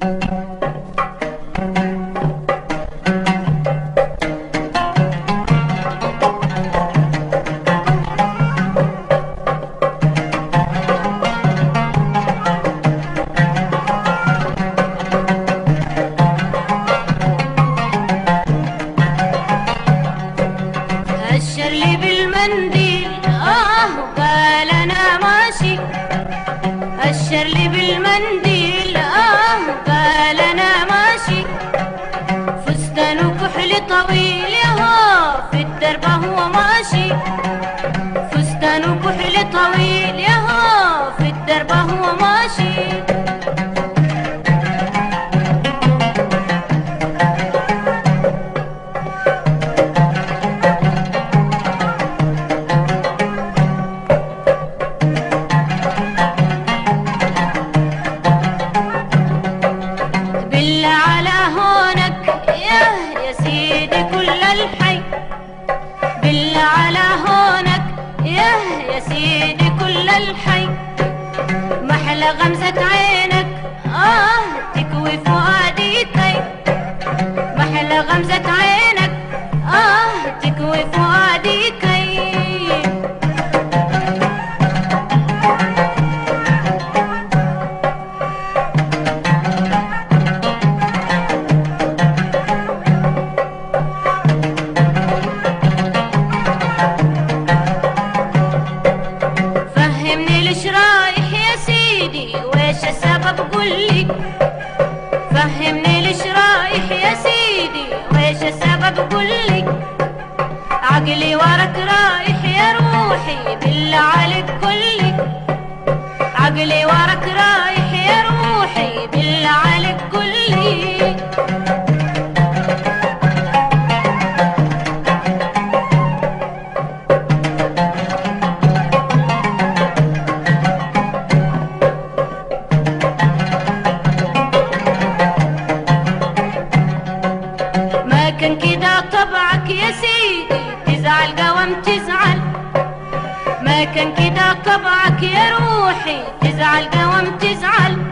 هشر لي بالمنديل وقال انا ماشي. هشر لي بالمنديل وقال انا ماشي. فستان وكحل طويل يهو في الدرب هو ماشي. فستان وكحل طويل يهو في الدرب هو ماشي. بالله على هونك يا سيدي كل الحي. محلى غمزة عينك تكوي فؤادي كي. محلى غمزة عينك تكوي فؤادي كي. ويش السبب قولي. فهمني ليش رايح يا سيدي ويش السبب قولي. عقلي وراك رايح يا روحي بالله عليك قولي. عقلي وراك رايح يا روحي بالله عليك قولي. كان كده طبعك يا سيدي تزعل قوام تزعل. ما كان كده طبعك يا روحي تزعل قوام تزعل.